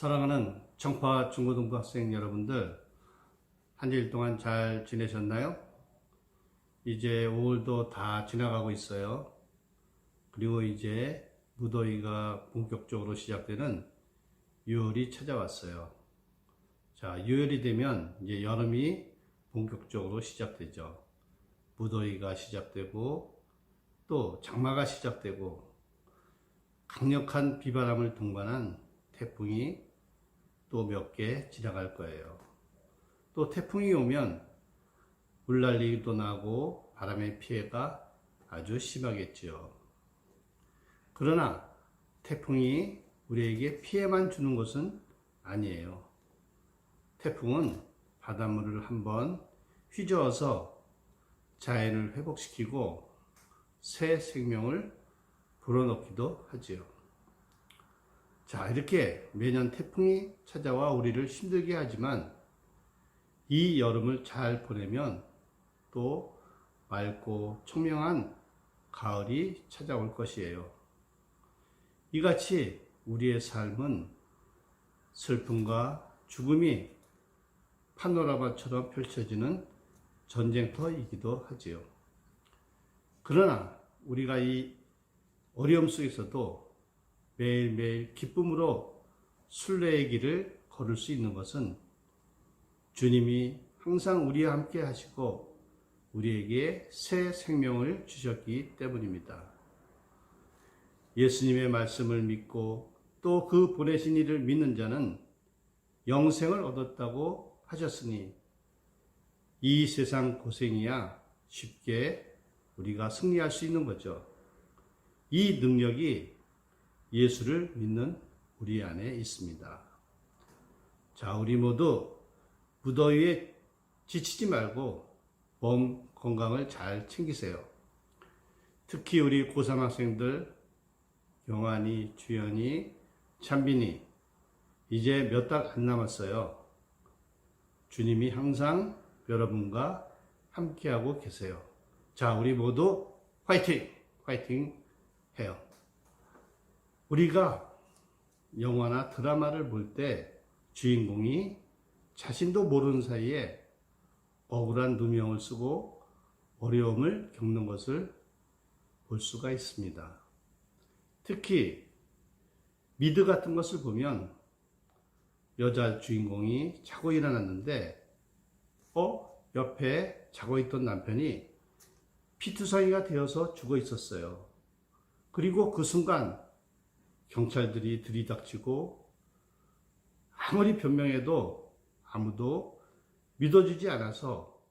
사랑하는 청파 중고등부 학생 여러분들, 한 주일 동안 잘 지내셨나요? 이제 5월도 다 지나가고 있어요. 그리고 이제 무더위가 본격적으로 시작되는 6월이 찾아왔어요. 자, 6월이 되면 이제 여름이 본격적으로 시작되죠. 무더위가 시작되고 또 장마가 시작되고 강력한 비바람을 동반한 태풍이 또 몇 개 지나갈 거예요. 또 태풍이 오면 물난리도 나고 바람의 피해가 아주 심하겠지요. 그러나 태풍이 우리에게 피해만 주는 것은 아니에요. 태풍은 바닷물을 한번 휘저어서 자연을 회복시키고 새 생명을 불어넣기도 하지요. 자, 이렇게 매년 태풍이 찾아와 우리를 힘들게 하지만 이 여름을 잘 보내면 또 맑고 청명한 가을이 찾아올 것이에요. 이같이 우리의 삶은 슬픔과 죽음이 파노라마처럼 펼쳐지는 전쟁터이기도 하지요. 그러나 우리가 이 어려움 속에서도 매일매일 기쁨으로 순례의 길을 걸을 수 있는 것은 주님이 항상 우리와 함께 하시고 우리에게 새 생명을 주셨기 때문입니다. 예수님의 말씀을 믿고 또 그 보내신 이를 믿는 자는 영생을 얻었다고 하셨으니 이 세상 고생이야 쉽게 우리가 승리할 수 있는 거죠. 이 능력이 예수를 믿는 우리 안에 있습니다. 자, 우리 모두 무더위에 지치지 말고 몸 건강을 잘 챙기세요. 특히 우리 고3 학생들 영환이, 주연이, 찬빈이 이제 몇 달 안 남았어요. 주님이 항상 여러분과 함께하고 계세요. 자, 우리 모두 화이팅! 화이팅 해요. 우리가 영화나 드라마를 볼 때 주인공이 자신도 모르는 사이에 억울한 누명을 쓰고 어려움을 겪는 것을 볼 수가 있습니다. 특히 미드 같은 것을 보면 여자 주인공이 자고 일어났는데 옆에 자고 있던 남편이 피투성이가 되어서 죽어 있었어요. 그리고 그 순간 경찰들이 들이닥치고 아무리 변명해도 아무도 믿어주지 않아서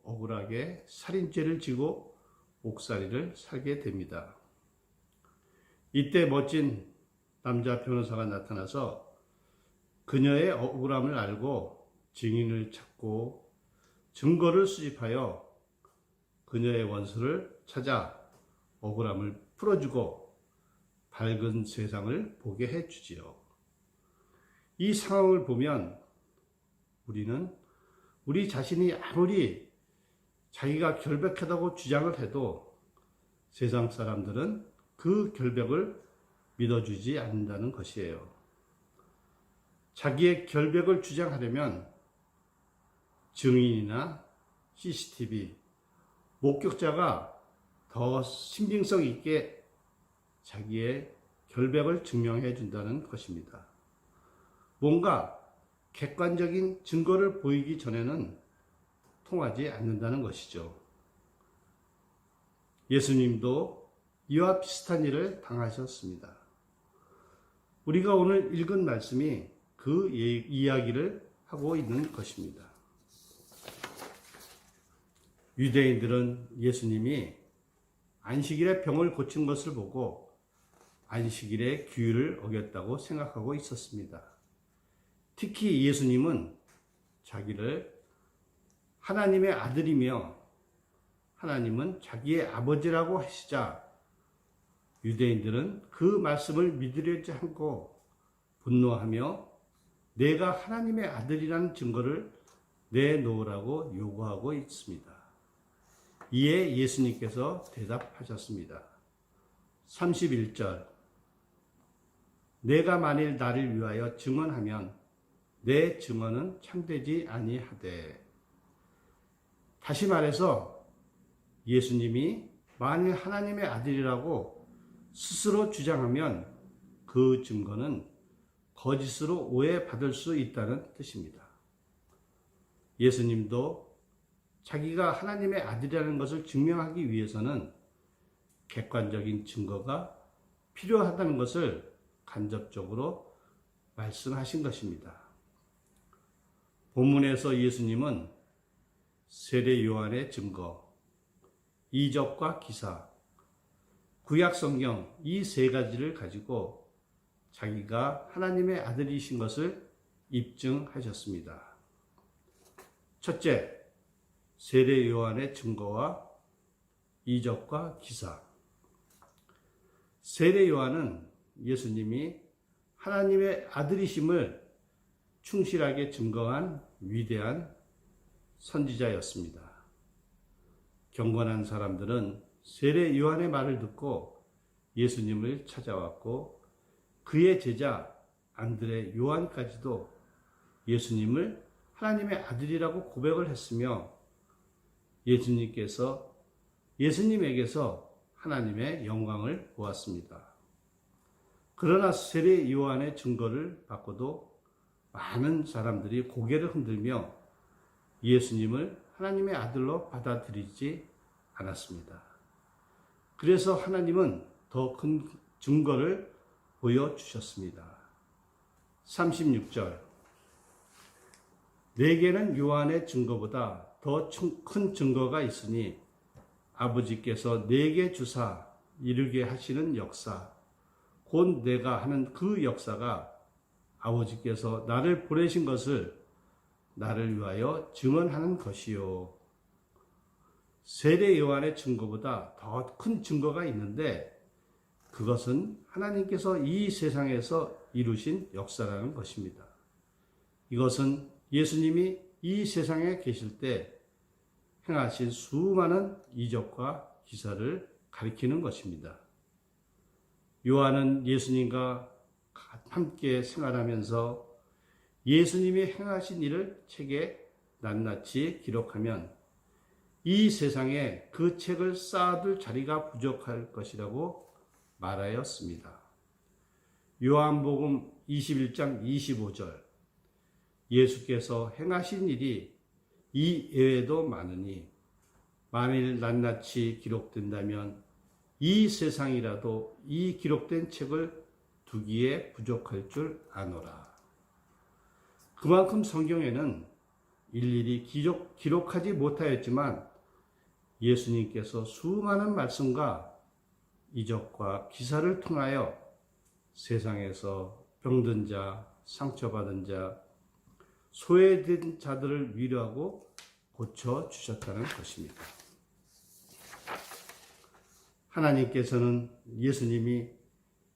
억울하게 살인죄를 지고 옥살이를 살게 됩니다. 이때 멋진 남자 변호사가 나타나서 그녀의 억울함을 알고 증인을 찾고 증거를 수집하여 그녀의 원수를 찾아 억울함을 풀어주고 밝은 세상을 보게 해주지요. 이 상황을 보면 우리는 우리 자신이 아무리 자기가 결백하다고 주장을 해도 세상 사람들은 그 결백을 믿어주지 않는다는 것이에요. 자기의 결백을 주장하려면 증인이나 CCTV, 목격자가 더 신빙성 있게 자기의 결백을 증명해 준다는 것입니다. 뭔가 객관적인 증거를 보이기 전에는 통하지 않는다는 것이죠. 예수님도 이와 비슷한 일을 당하셨습니다. 우리가 오늘 읽은 말씀이 그 이야기를 하고 있는 것입니다. 유대인들은 예수님이 안식일에 병을 고친 것을 보고 안식일의 규율을 어겼다고 생각하고 있었습니다. 특히 예수님은 자기를 하나님의 아들이며 하나님은 자기의 아버지라고 하시자 유대인들은 그 말씀을 믿으려지 않고 분노하며 내가 하나님의 아들이라는 증거를 내놓으라고 요구하고 있습니다. 이에 예수님께서 대답하셨습니다. 31절 내가 만일 나를 위하여 증언하면 내 증언은 참되지 아니하되. 다시 말해서 예수님이 만일 하나님의 아들이라고 스스로 주장하면 그 증거는 거짓으로 오해받을 수 있다는 뜻입니다. 예수님도 자기가 하나님의 아들이라는 것을 증명하기 위해서는 객관적인 증거가 필요하다는 것을 간접적으로 말씀하신 것입니다. 본문에서 예수님은 세례 요한의 증거, 이적과 기사, 구약 성경 이 세 가지를 가지고 자기가 하나님의 아들이신 것을 입증하셨습니다. 첫째, 세례 요한의 증거와 이적과 기사. 세례 요한은 예수님이 하나님의 아들이심을 충실하게 증거한 위대한 선지자였습니다. 경건한 사람들은 세례 요한의 말을 듣고 예수님을 찾아왔고 그의 제자 안드레 요한까지도 예수님을 하나님의 아들이라고 고백을 했으며 예수님에게서 하나님의 영광을 보았습니다. 그러나 세례 요한의 증거를 받고도 많은 사람들이 고개를 흔들며 예수님을 하나님의 아들로 받아들이지 않았습니다. 그래서 하나님은 더 큰 증거를 보여주셨습니다. 36절, 내게는 요한의 증거보다 더 큰 증거가 있으니 아버지께서 내게 주사 이루게 하시는 역사, 곧 내가 하는 그 역사가 아버지께서 나를 보내신 것을 나를 위하여 증언하는 것이요. 세례 요한의 증거보다 더 큰 증거가 있는데 그것은 하나님께서 이 세상에서 이루신 역사라는 것입니다. 이것은 예수님이 이 세상에 계실 때 행하신 수많은 이적과 기사를 가리키는 것입니다. 요한은 예수님과 함께 생활하면서 예수님이 행하신 일을 책에 낱낱이 기록하면 이 세상에 그 책을 쌓아둘 자리가 부족할 것이라고 말하였습니다. 요한복음 21장 25절, 예수께서 행하신 일이 이 외에도 많으니 만일 낱낱이 기록된다면 이 세상이라도 이 기록된 책을 두기에 부족할 줄 아노라. 그만큼 성경에는 일일이 기록하지 못하였지만 예수님께서 수많은 말씀과 이적과 기사를 통하여 세상에서 병든 자, 상처받은 자, 소외된 자들을 위로하고 고쳐주셨다는 것입니다. 하나님께서는 예수님이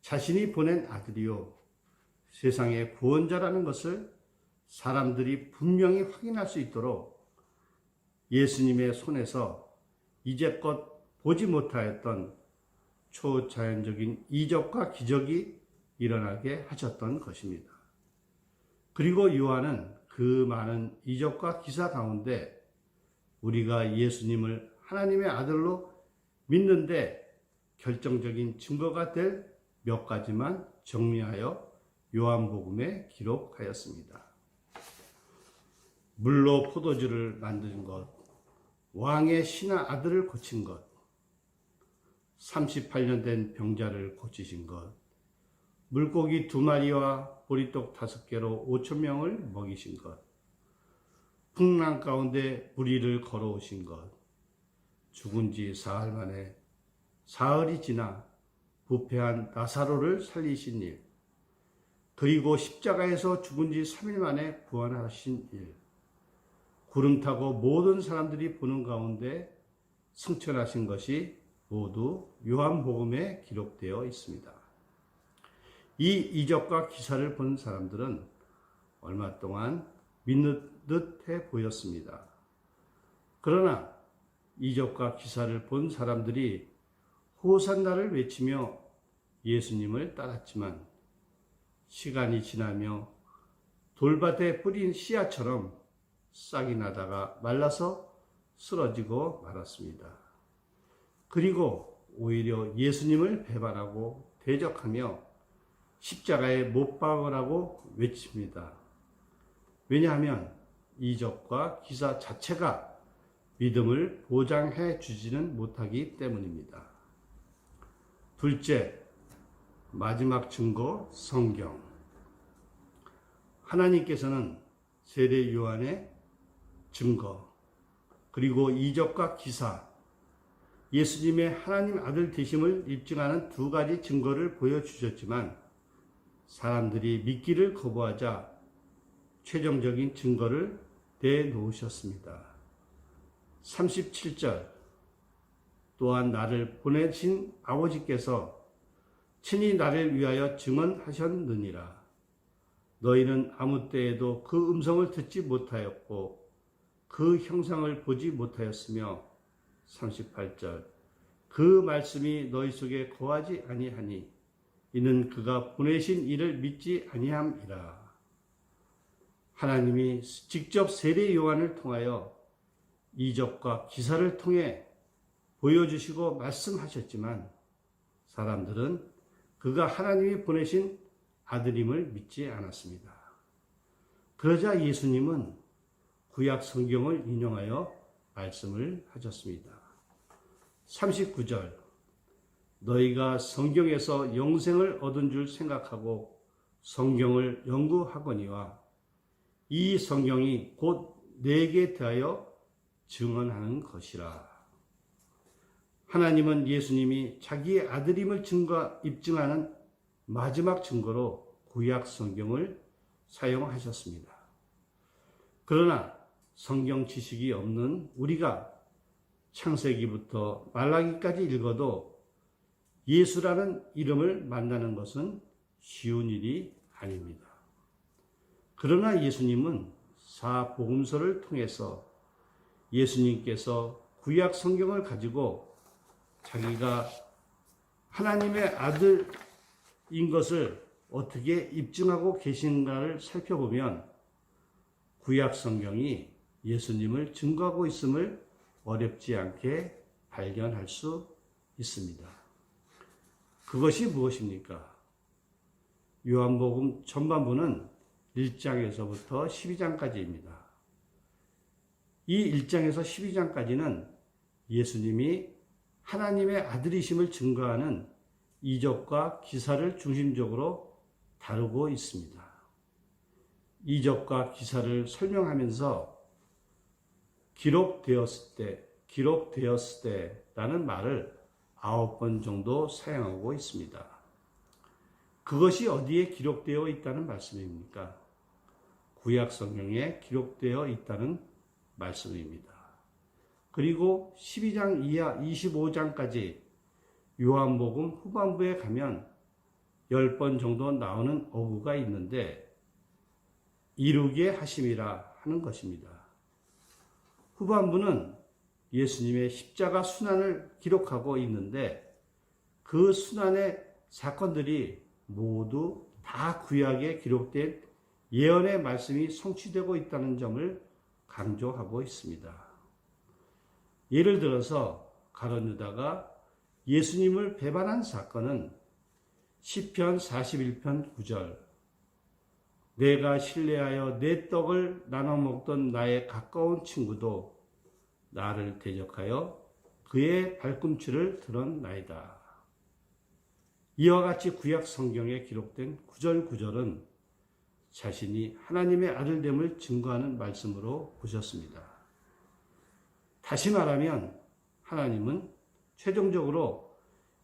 자신이 보낸 아들이요 세상의 구원자라는 것을 사람들이 분명히 확인할 수 있도록 예수님의 손에서 이제껏 보지 못하였던 초자연적인 이적과 기적이 일어나게 하셨던 것입니다. 그리고 요한은 그 많은 이적과 기사 가운데 우리가 예수님을 하나님의 아들로 믿는데 결정적인 증거가 될 몇 가지만 정리하여 요한복음에 기록하였습니다. 물로 포도주를 만든 것, 왕의 신하 아들을 고친 것, 38년 된 병자를 고치신 것, 물고기 2마리와 보리떡 5개로 5,000명을 먹이신 것, 풍랑 가운데 무리를 걸어오신 것, 죽은 지 사흘 만에 사흘이 지나 부패한 나사로를 살리신 일, 그리고 십자가에서 죽은 지 3일 만에 부활하신 일, 구름 타고 모든 사람들이 보는 가운데 승천하신 것이 모두 요한복음에 기록되어 있습니다. 이 이적과 기사를 본 사람들은 얼마 동안 믿는 듯해 보였습니다. 그러나 이적과 기사를 본 사람들이 호산나를 외치며 예수님을 따랐지만 시간이 지나며 돌밭에 뿌린 씨앗처럼 싹이 나다가 말라서 쓰러지고 말았습니다. 그리고 오히려 예수님을 배반하고 대적하며 십자가에 못 박으라고 외칩니다. 왜냐하면 이적과 기사 자체가 믿음을 보장해 주지는 못하기 때문입니다. 둘째, 마지막 증거, 성경. 하나님께서는 세례 요한의 증거, 그리고 이적과 기사, 예수님의 하나님 아들 되심을 입증하는 두 가지 증거를 보여주셨지만 사람들이 믿기를 거부하자 최종적인 증거를 내놓으셨습니다. 37절, 또한 나를 보내신 아버지께서 친히 나를 위하여 증언하셨느니라. 너희는 아무 때에도 그 음성을 듣지 못하였고 그 형상을 보지 못하였으며 38절, 그 말씀이 너희 속에 거하지 아니하니 이는 그가 보내신 이를 믿지 아니함이라. 하나님이 직접 세례 요한을 통하여 이적과 기사를 통해 보여주시고 말씀하셨지만 사람들은 그가 하나님이 보내신 아들임을 믿지 않았습니다. 그러자 예수님은 구약 성경을 인용하여 말씀을 하셨습니다. 39절, 너희가 성경에서 영생을 얻은 줄 생각하고 성경을 연구하거니와 이 성경이 곧 내게 대하여 증언하는 것이라. 하나님은 예수님이 자기의 아들임을 입증하는 마지막 증거로 구약 성경을 사용하셨습니다. 그러나 성경 지식이 없는 우리가 창세기부터 말라기까지 읽어도 예수라는 이름을 만나는 것은 쉬운 일이 아닙니다. 그러나 예수님은 사복음서를 통해서 예수님께서 구약 성경을 가지고 자기가 하나님의 아들인 것을 어떻게 입증하고 계신가를 살펴보면 구약 성경이 예수님을 증거하고 있음을 어렵지 않게 발견할 수 있습니다. 그것이 무엇입니까? 요한복음 전반부는 1장에서부터 12장까지입니다. 이 1장에서 12장까지는 예수님이 하나님의 아들이심을 증거하는 이적과 기사를 중심적으로 다루고 있습니다. 이적과 기사를 설명하면서 기록되었을 때라는 말을 9번 정도 사용하고 있습니다. 그것이 어디에 기록되어 있다는 말씀입니까? 구약 성경에 기록되어 있다는 말씀입니다. 그리고 12장 이하 25장까지 요한복음 후반부에 가면 10번 정도 나오는 어구가 있는데 이루게 하심이라 하는 것입니다. 후반부는 예수님의 십자가 순환을 기록하고 있는데 그 순환의 사건들이 모두 다 구약에 기록된 예언의 말씀이 성취되고 있다는 점을 강조하고 있습니다. 예를 들어서 가룟 유다가 예수님을 배반한 사건은 시편 41편 9절, 내가 신뢰하여 내 떡을 나눠 먹던 나의 가까운 친구도 나를 대적하여 그의 발꿈치를 들었나이다. 이와 같이 구약 성경에 기록된 구절구절은 자신이 하나님의 아들됨을 증거하는 말씀으로 보셨습니다. 다시 말하면 하나님은 최종적으로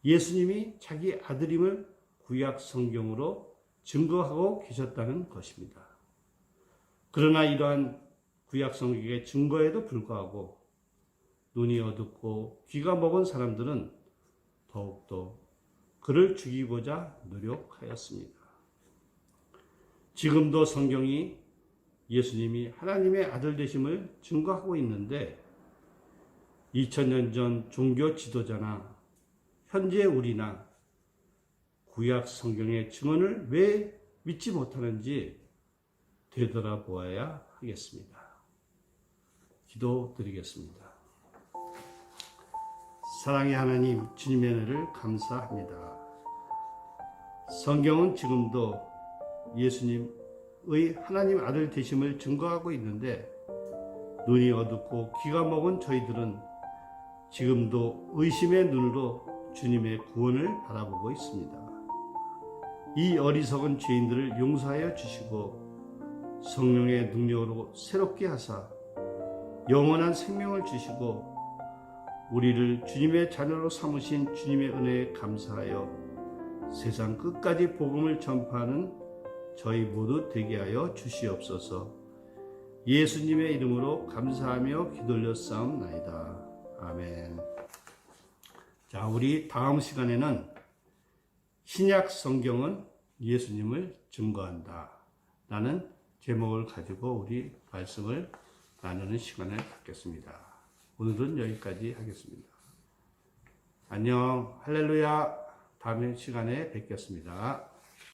예수님이 자기 아들임을 구약 성경으로 증거하고 계셨다는 것입니다. 그러나 이러한 구약 성경의 증거에도 불구하고 눈이 어둡고 귀가 먹은 사람들은 더욱더 그를 죽이고자 노력하였습니다. 지금도 성경이 예수님이 하나님의 아들 되심을 증거하고 있는데 2000년 전 종교 지도자나 현재 우리나 구약 성경의 증언을 왜 믿지 못하는지 되돌아보아야 하겠습니다. 기도드리겠습니다. 사랑의 하나님, 주님의 은혜를 감사합니다. 성경은 지금도 예수님의 하나님 아들 되심을 증거하고 있는데 눈이 어둡고 귀가 먹은 저희들은 지금도 의심의 눈으로 주님의 구원을 바라보고 있습니다. 이 어리석은 죄인들을 용서하여 주시고 성령의 능력으로 새롭게 하사 영원한 생명을 주시고 우리를 주님의 자녀로 삼으신 주님의 은혜에 감사하여 세상 끝까지 복음을 전파하는 저희 모두 되게 하여 주시옵소서. 예수님의 이름으로 감사하며 기도올려 싸움나이다. 아멘. 자, 우리 다음 시간에는 신약 성경은 예수님을 증거한다 라는 제목을 가지고 우리 말씀을 나누는 시간을 갖겠습니다. 오늘은 여기까지 하겠습니다. 안녕. 할렐루야. 다음 시간에 뵙겠습니다.